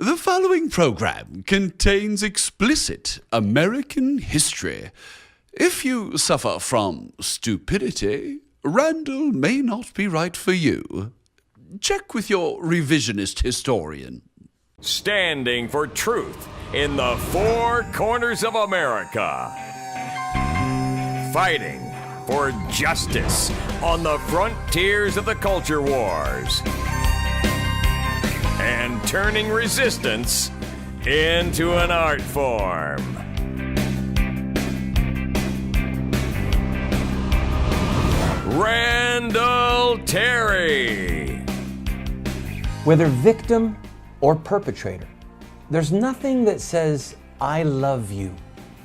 The following program contains explicit American history. If you suffer from stupidity, Randall may not be right for you. Check with your revisionist historian. Standing for truth in the four corners of America. Fighting for justice on the frontiers of the culture wars. And turning resistance into an art form. Randall Terry. Whether victim or perpetrator, there's nothing that says, I love you,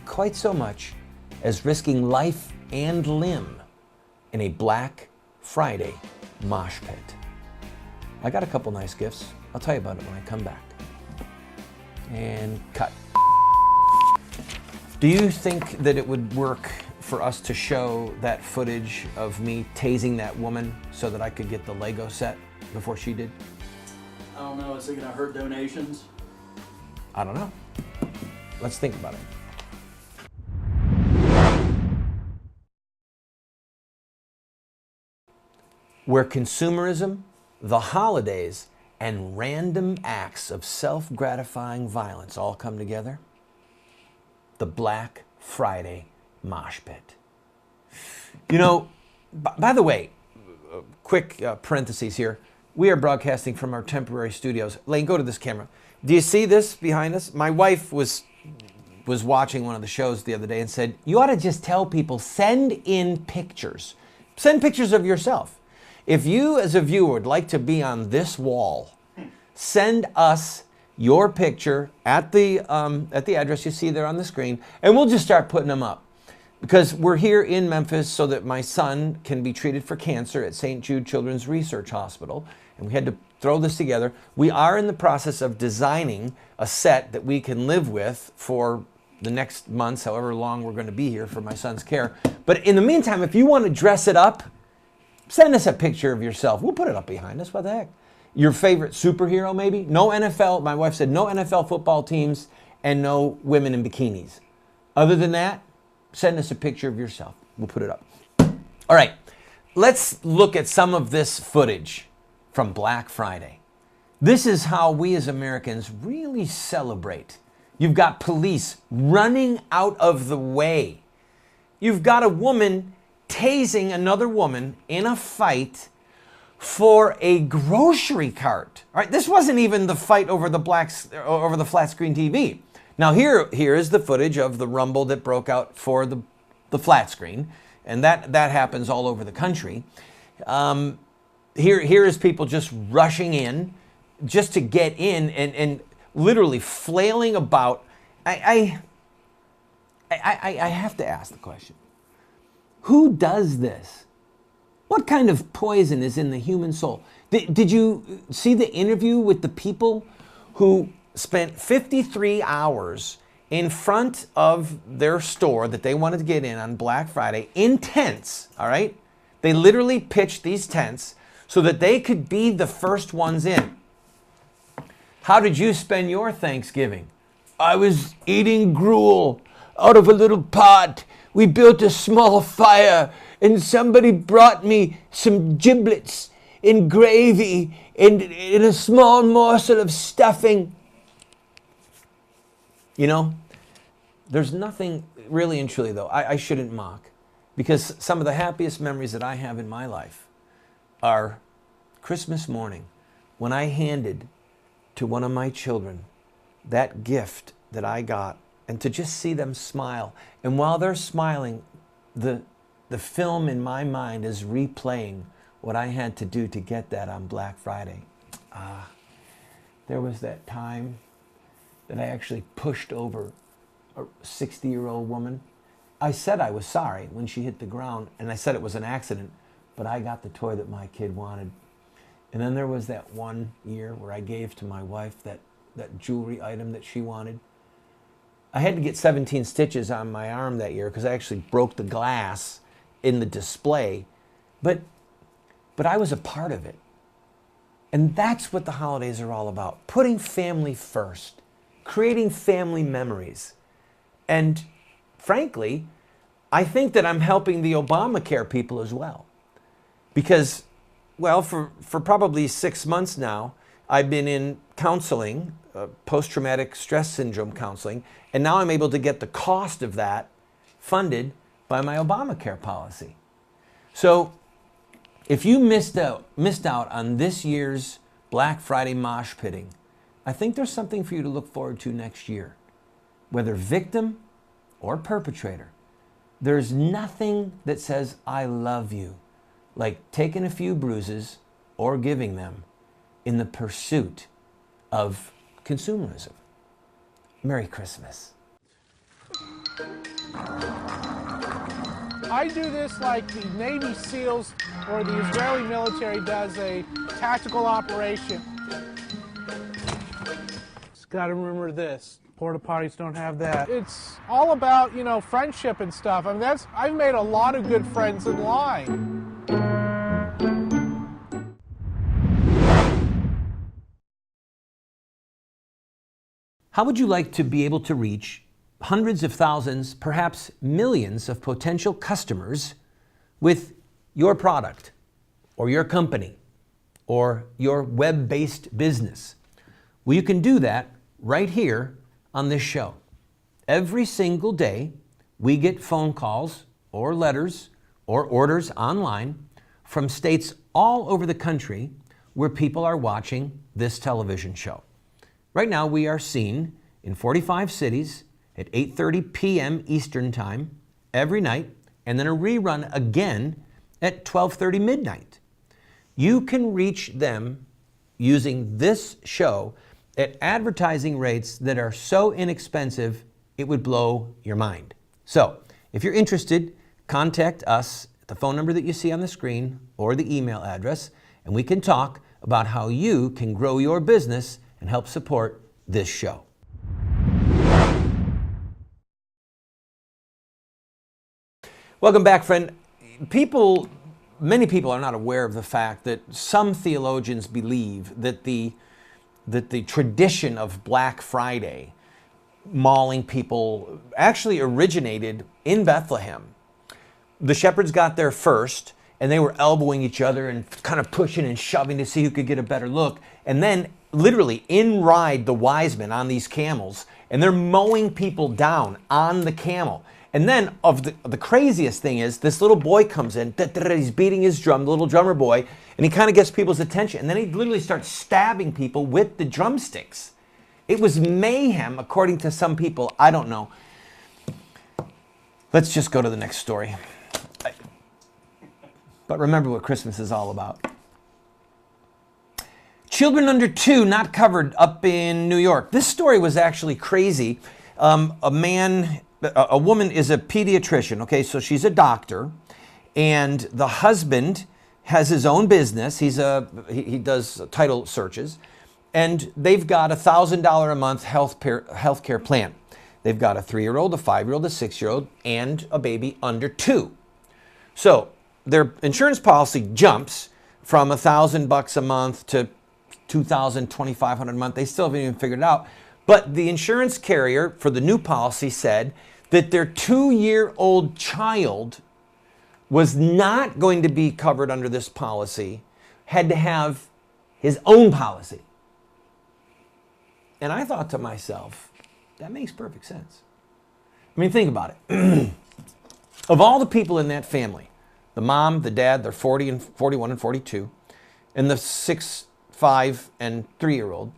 quite so much as risking life and limb in a Black Friday mosh pit. I got a couple nice gifts. I'll tell you about it when I come back. And cut. Do you think that it would work for us to show that footage of me tasing that woman so that I could get the Lego set before she did? I don't know, is it gonna hurt donations? I don't know. Let's think about it. Where consumerism, the holidays, and random acts of self-gratifying violence all come together, the Black Friday mosh pit. You know, by the way, quick parentheses here. We are broadcasting from our temporary studios. Lane, go to this camera. Do you see this behind us? My wife was watching one of the shows the other day and said, you ought to just tell people, send in pictures. Send pictures of yourself. If you as a viewer would like to be on this wall, send us your picture at the address you see there on the screen, and we'll just start putting them up. Because we're here in Memphis so that my son can be treated for cancer at St. Jude Children's Research Hospital, and we had to throw this together. We are in the process of designing a set that we can live with for the next months, however long we're going to be here for my son's care. But in the meantime, if you want to dress it up, send us a picture of yourself. We'll put it up behind us. What the heck? Your favorite superhero, maybe? No NFL. My wife said no NFL football teams and no women in bikinis. Other than that, send us a picture of yourself. We'll put it up. All right. Let's look at some of this footage from Black Friday. This is how we as Americans really celebrate. You've got police running out of the way. You've got a woman tasing another woman in a fight for a grocery cart. All right, this wasn't even the fight over the flat screen TV. Now here is the footage of the rumble that broke out for the flat screen, and that happens all over the country. Here is people just rushing in just to get in and literally flailing about. I have to ask the question. Who does this? What kind of poison is in the human soul? Did you see the interview with the people who spent 53 hours in front of their store that they wanted to get in on Black Friday in tents, all right? They literally pitched these tents so that they could be the first ones in. How did you spend your Thanksgiving? I was eating gruel out of a little pot. We built a small fire, and somebody brought me some giblets in gravy and in a small morsel of stuffing. You know, there's nothing really and truly, though, I shouldn't mock, because some of the happiest memories that I have in my life are Christmas morning when I handed to one of my children that gift that I got, and to just see them smile. And while they're smiling, the film in my mind is replaying what I had to do to get that on Black Friday. There was that time that I actually pushed over a 60-year-old woman. I said I was sorry when she hit the ground, and I said it was an accident, but I got the toy that my kid wanted. And then there was that one year where I gave to my wife that jewelry item that she wanted. I had to get 17 stitches on my arm that year because I actually broke the glass in the display. But I was a part of it. And that's what the holidays are all about. Putting family first, creating family memories. And frankly, I think that I'm helping the Obamacare people as well. Because, well, for probably 6 months now, I've been in counseling, post-traumatic stress syndrome counseling, and now I'm able to get the cost of that funded by my Obamacare policy. So if you missed out on this year's Black Friday mosh pitting, I think there's something for you to look forward to next year. Whether victim or perpetrator, there's nothing that says I love you like taking a few bruises or giving them in the pursuit of consumerism. Merry Christmas. I do this like the Navy SEALs or the Israeli military does a tactical operation. Just gotta remember this. Porta potties don't have that. It's all about, you know, friendship and stuff. I mean, I've made a lot of good friends in line. How would you like to be able to reach hundreds of thousands, perhaps millions of potential customers with your product or your company or your web-based business? Well, you can do that right here on this show. Every single day, we get phone calls or letters or orders online from states all over the country where people are watching this television show. Right now, we are seen in 45 cities at 8:30 p.m. Eastern Time every night, and then a rerun again at 12:30 midnight. You can reach them using this show at advertising rates that are so inexpensive, it would blow your mind. So, if you're interested, contact us at the phone number that you see on the screen or the email address, and we can talk about how you can grow your business and help support this show. Welcome back, friend. Many people are not aware of the fact that some theologians believe that the tradition of Black Friday, mauling people, actually originated in Bethlehem. The shepherds got there first, and they were elbowing each other and kind of pushing and shoving to see who could get a better look. And then literally in ride the wise men on these camels, and they're mowing people down on the camel. And then the craziest thing is this little boy comes in, he's beating his drum, the little drummer boy, and he kind of gets people's attention. And then he literally starts stabbing people with the drumsticks. It was mayhem, according to some people. I don't know. Let's just go to the next story. But remember what Christmas is all about. Children under 2 not covered up in New York. This story was actually crazy. A woman is a pediatrician, okay, so she's a doctor, and the husband has his own business. He does title searches, and they've got a $1,000 a month healthcare plan. They've got a 3-year-old, a 5-year-old, a 6-year-old, and a baby under 2. So their insurance policy jumps from $1,000 a month to $2,000, $2,500 a month. They still haven't even figured it out. But the insurance carrier for the new policy said that their 2-year-old child was not going to be covered under this policy, had to have his own policy. And I thought to myself, that makes perfect sense. I mean, think about it. Of all the people in that family, the mom, the dad, they're 40 and 41 and 42, and the 6, 5, and 3-year-old,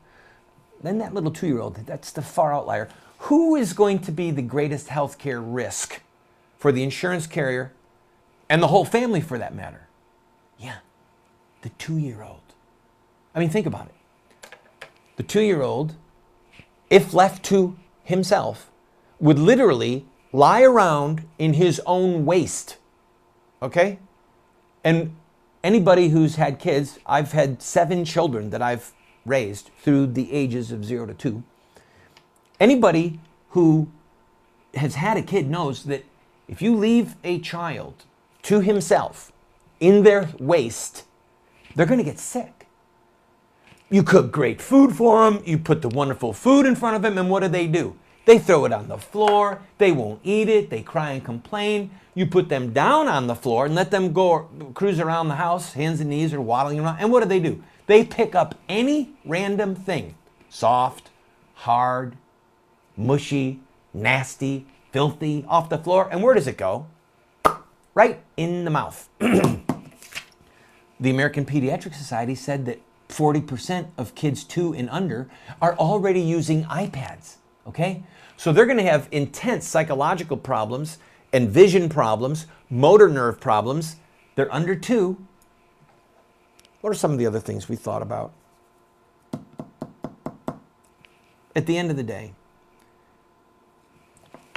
then that little 2-year-old, that's the far outlier. Who is going to be the greatest healthcare risk for the insurance carrier and the whole family for that matter? Yeah, the 2-year-old. I mean, think about it. The 2-year-old, if left to himself, would literally lie around in his own waste, okay? And anybody who's had kids, I've had 7 children that I've raised through the ages of 0 to 2. Anybody who has had a kid knows that if you leave a child to himself in their waste, they're going to get sick. You cook great food for them. You put the wonderful food in front of them, and what do? They throw it on the floor. They won't eat it. They cry and complain. You put them down on the floor and let them go cruise around the house, hands and knees, or waddling around. And what do? They pick up any random thing, soft, hard, mushy, nasty, filthy, off the floor. And where does it go? Right in the mouth. The American Pediatric Society said that 40% of kids 2 and under are already using iPads, okay? So they're gonna have intense psychological problems and vision problems, motor nerve problems. They're under 2. What are some of the other things we thought about? At the end of the day,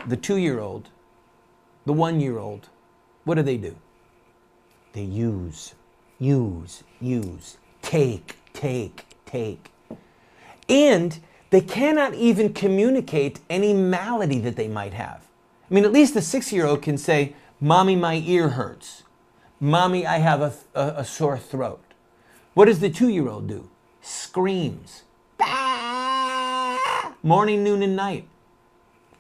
the 2-year-old, the 1-year-old, what do? They use, take. And they cannot even communicate any malady that they might have. I mean, at least the 6-year-old can say, Mommy, my ear hurts. Mommy, I have a sore throat. What does the 2-year-old do? Screams. Ah! Morning, noon, and night.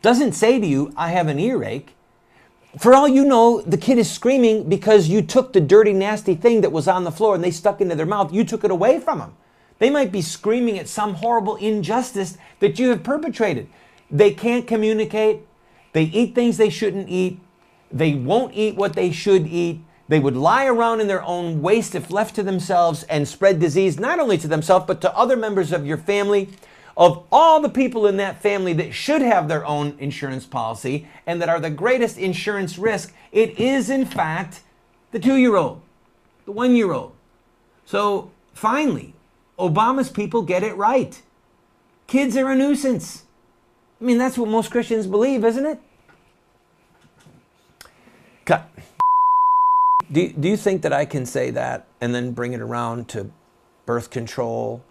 Doesn't say to you, I have an earache. For all you know, the kid is screaming because you took the dirty, nasty thing that was on the floor and they stuck into their mouth. You took it away from them. They might be screaming at some horrible injustice that you have perpetrated. They can't communicate. They eat things they shouldn't eat. They won't eat what they should eat. They would lie around in their own waste if left to themselves and spread disease, not only to themselves, but to other members of your family. Of all the people in that family that should have their own insurance policy and that are the greatest insurance risk, it is in fact the 2-year-old, the 1-year-old. So finally, Obama's people get it right. Kids are a nuisance. I mean, that's what most Christians believe, isn't it? Cut. Do you think that I can say that and then bring it around to birth control,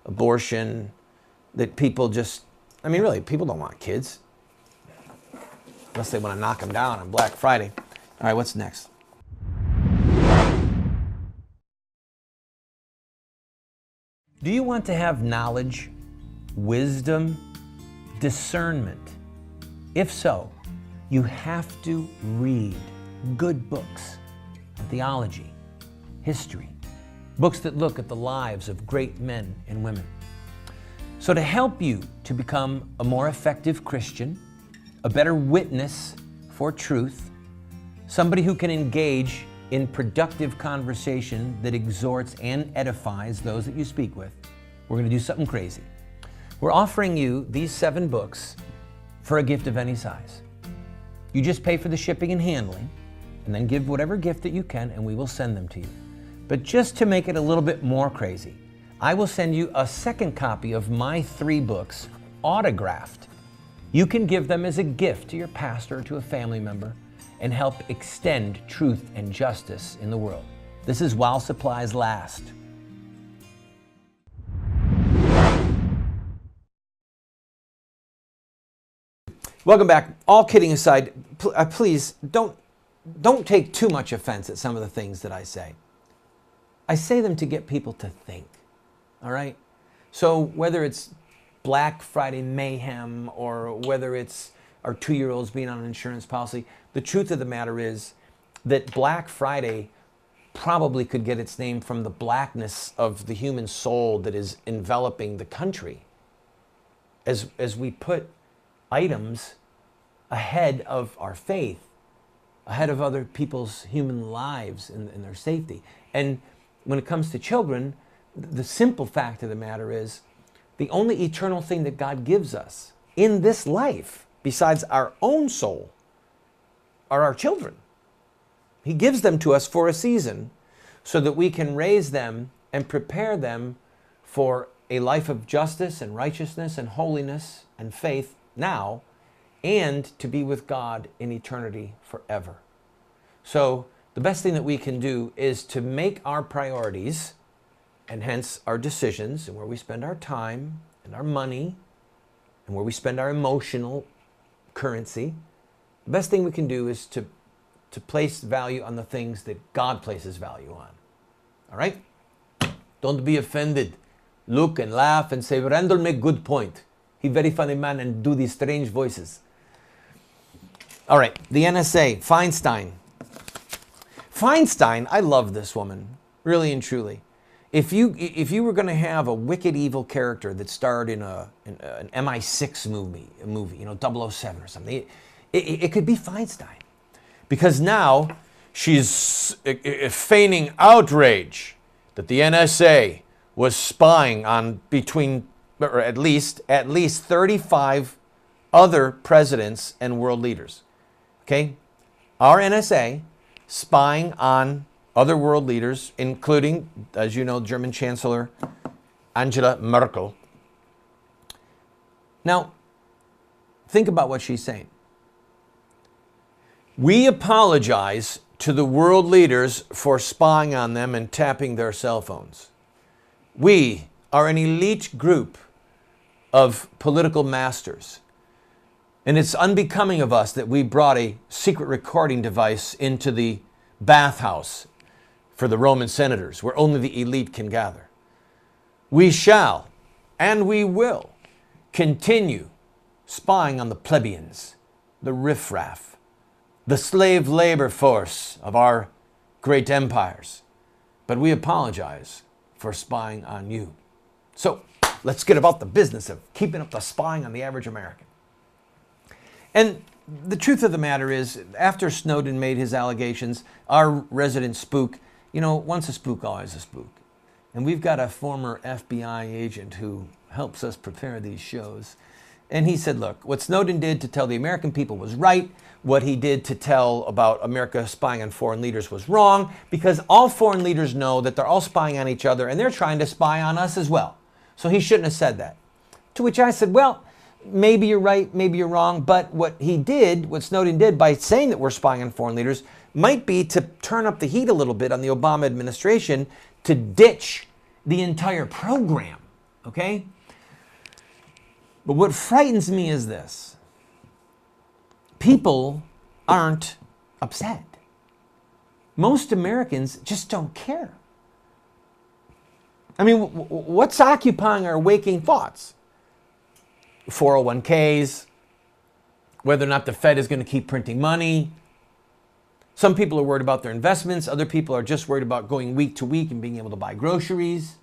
abortion, that people just, I mean, really, people don't want kids. Unless they want to knock them down on Black Friday. All right, what's next? Do you want to have knowledge, wisdom, discernment? If so, you have to read good books, theology, history, books that look at the lives of great men and women. So to help you to become a more effective Christian, a better witness for truth, somebody who can engage in productive conversation that exhorts and edifies those that you speak with, we're going to do something crazy. We're offering you these 7 books for a gift of any size. You just pay for the shipping and handling, and then give whatever gift that you can, and we will send them to you. But just to make it a little bit more crazy, I will send you a second copy of my 3 books, autographed. You can give them as a gift to your pastor or to a family member and help extend truth and justice in the world. This is while supplies last. Welcome back. All kidding aside, please don't take too much offense at some of the things that I say. I say them to get people to think. All right? So whether it's Black Friday mayhem or whether it's our 2-year-olds being on an insurance policy, the truth of the matter is that Black Friday probably could get its name from the blackness of the human soul that is enveloping the country. As we put items ahead of our faith, ahead of other people's human lives and their safety. And when it comes to children, the simple fact of the matter is the only eternal thing that God gives us in this life, besides our own soul, are our children. He gives them to us for a season so that we can raise them and prepare them for a life of justice and righteousness and holiness and faith now, and to be with God in eternity forever. So the best thing that we can do is to make our priorities, and hence our decisions, and where we spend our time and our money, and where we spend our emotional currency, the best thing we can do is to place value on the things that God places value on. All right? Don't be offended look and laugh and say, Randall make good point. He very funny man and do these strange voices. All right, the NSA, Feinstein. Feinstein, I love this woman, really and truly. If you were going to have a wicked evil character that starred in an MI6 movie, you know, 007 or something, it could be Feinstein. Because now she's feigning outrage that the NSA was spying on or at least 35 other presidents and world leaders. Okay? Our NSA spying on other world leaders, including, as you know, German Chancellor Angela Merkel. Now, think about what she's saying. We apologize to the world leaders for spying on them and tapping their cell phones. We are an elite group of political masters. And it's unbecoming of us that we brought a secret recording device into the bathhouse for the Roman senators, where only the elite can gather. We shall, and we will, continue spying on the plebeians, the riffraff, the slave labor force of our great empires. But we apologize for spying on you. So let's get about the business of keeping up the spying on the average American. And the truth of the matter is, after Snowden made his allegations, our resident spook, you know, once a spook, always a spook. And we've got a former FBI agent who helps us prepare these shows. And he said, look, what Snowden did to tell the American people was right. What he did to tell about America spying on foreign leaders was wrong, because all foreign leaders know that they're all spying on each other and they're trying to spy on us as well. So he shouldn't have said that. To which I said, well, maybe you're right, maybe you're wrong, but what Snowden did by saying that we're spying on foreign leaders might be to turn up the heat a little bit on the Obama administration to ditch the entire program, okay? But what frightens me is this. People aren't upset. Most Americans just don't care. I mean, what's occupying our waking thoughts? 401ks, whether or not the Fed is going to keep printing money. Some people are worried about their investments. Other people are just worried about going week to week and being able to buy groceries.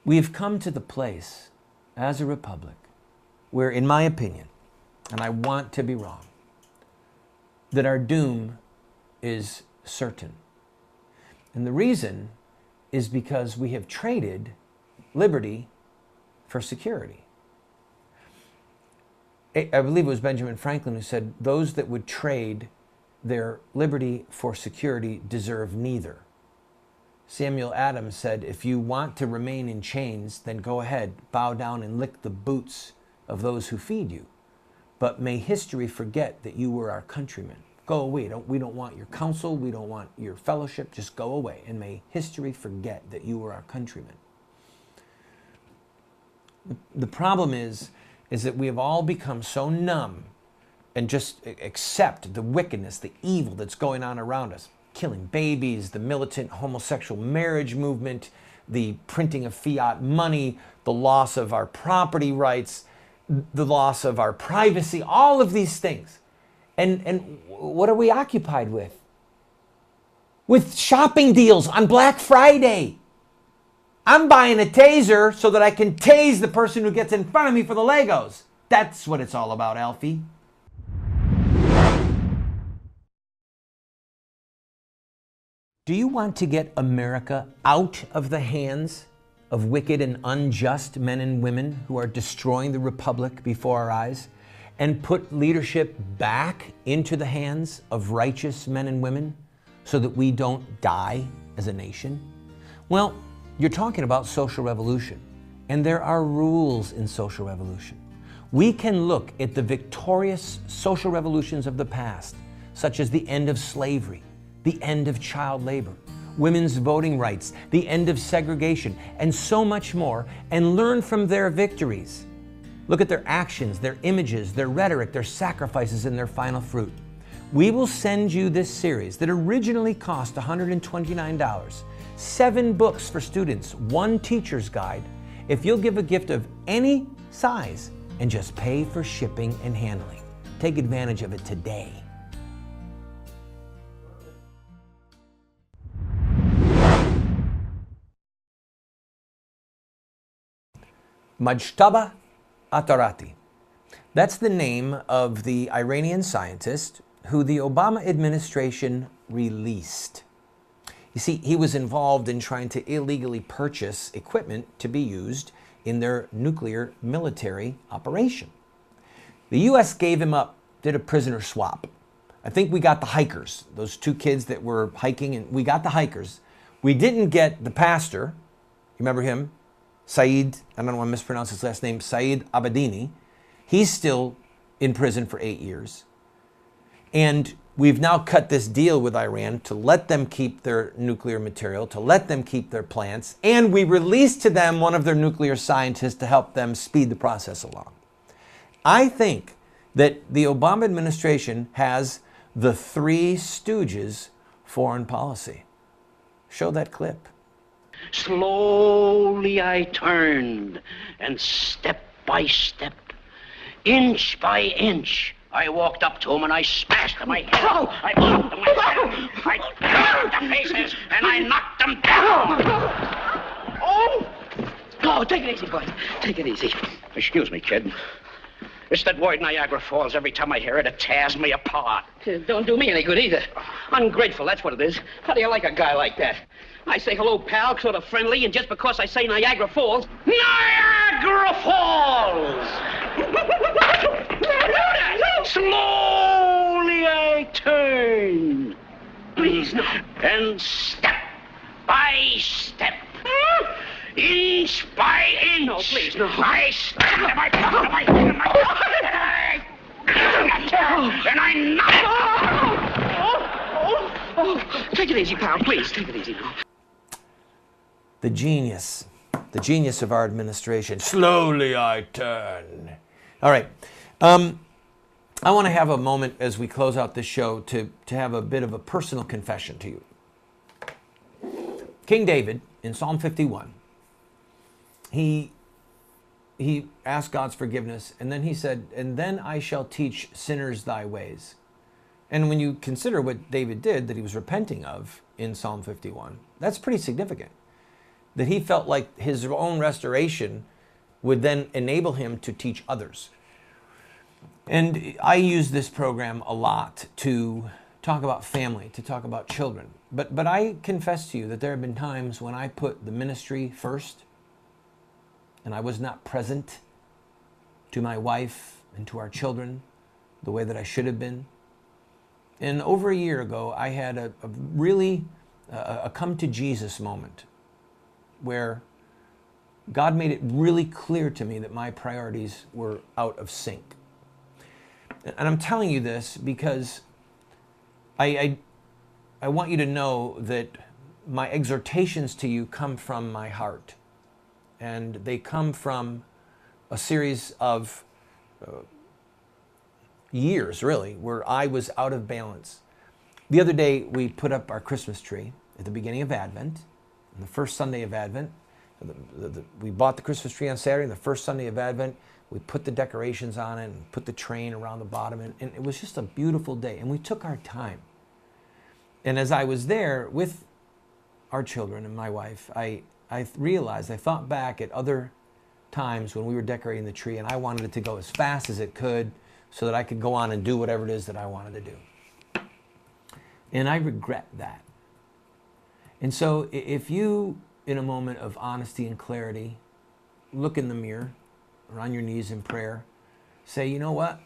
We've come to the place as a republic where, in my opinion, and I want to be wrong, that our doom is certain. And the reason is because we have traded liberty for security. I believe it was Benjamin Franklin who said, those that would trade their liberty for security deserve neither. Samuel Adams said, if you want to remain in chains, then go ahead, bow down and lick the boots of those who feed you. But may history forget that you were our countrymen. Go away. We don't want your counsel. We don't want your fellowship. Just go away. And may history forget that you were our countrymen. The problem is that we have all become so numb and just accept the wickedness, the evil that's going on around us. Killing babies, the militant homosexual marriage movement, the printing of fiat money, the loss of our property rights, the loss of our privacy, all of these things. And what are we occupied with? With shopping deals on Black Friday. I'm buying a taser so that I can tase the person who gets in front of me for the Legos. That's what it's all about, Alfie. Do you want to get America out of the hands of wicked and unjust men and women who are destroying the republic before our eyes, and put leadership back into the hands of righteous men and women so that we don't die as a nation? Well, you're talking about social revolution, and there are rules in social revolution. We can look at the victorious social revolutions of the past, such as the end of slavery, the end of child labor, women's voting rights, the end of segregation, and so much more, and learn from their victories. Look at their actions, their images, their rhetoric, their sacrifices, and their final fruit. We will send you this series that originally cost $129. 7 books for students, 1 teacher's guide, if you'll give a gift of any size and just pay for shipping and handling. Take advantage of it today. Majtaba Atarati. That's the name of the Iranian scientist who the Obama administration released. You see, he was involved in trying to illegally purchase equipment to be used in their nuclear military operation. The U.S. gave him up, did a prisoner swap. I think we got the hikers, those 2 kids that were hiking, and we got the hikers. We didn't get the pastor. You remember him? Saeed, I don't want to mispronounce his last name, Saeed Abedini. He's still in prison for 8 years. And we've now cut this deal with Iran to let them keep their nuclear material, to let them keep their plants, and we released to them one of their nuclear scientists to help them speed the process along. I think that the Obama administration has the 3 stooges foreign policy. Show that clip. Slowly I turned, and step by step, inch by inch, I walked up to him and I smashed him. I hit him. I bumped him. I turned the faces and I knocked them down. Oh! Oh, take it easy, bud. Take it easy. Excuse me, kid. It's that word Niagara Falls. Every time I hear it, it tears me apart. It don't do me any good either. Ungrateful, that's what it is. How do you like a guy like that? I say hello, pal, sort of friendly, and just because I say Niagara Falls, Niagara Falls! Slowly I turn. Please, no. And step by step, inch by inch. No, please, no. I step and I hit him. And I knock. Oh, take it easy, pal, please. Take it easy now. The genius of our administration. Slowly I turn. All right. I want to have a moment as we close out this show to have a bit of a personal confession to you. King David, in Psalm 51, he asked God's forgiveness, and then he said, "And then I shall teach sinners thy ways." And when you consider what David did, that he was repenting of in Psalm 51, that's pretty significant. That he felt like his own restoration would then enable him to teach others. And I use this program a lot to talk about family, to talk about children. But I confess to you that there have been times when I put the ministry first and I was not present to my wife and to our children the way that I should have been. And over a year ago, I had a really come to Jesus moment where God made it really clear to me that my priorities were out of sync. And I'm telling you this because I want you to know that my exhortations to you come from my heart. And they come from a series of years, really, where I was out of balance. The other day, we put up our Christmas tree at the beginning of Advent. On the first Sunday of Advent, we bought the Christmas tree on Saturday. And the first Sunday of Advent, we put the decorations on it and put the train around the bottom. And it was just a beautiful day. And we took our time. And as I was there with our children and my wife, I realized, I thought back at other times when we were decorating the tree, and I wanted it to go as fast as it could so that I could go on and do whatever it is that I wanted to do. And I regret that. And so if you, in a moment of honesty and clarity, look in the mirror or on your knees in prayer, say, you know what?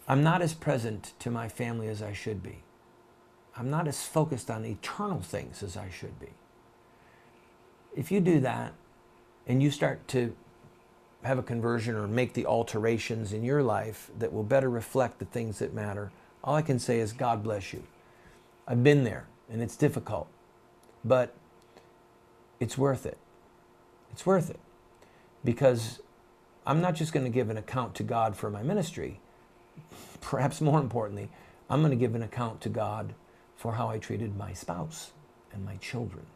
I'm not as present to my family as I should be. I'm not as focused on eternal things as I should be. If you do that and you start to have a conversion or make the alterations in your life that will better reflect the things that matter, all I can say is God bless you. I've been there and it's difficult, but it's worth it. It's worth it because I'm not just going to give an account to God for my ministry. Perhaps more importantly, I'm going to give an account to God for how I treated my spouse and my children.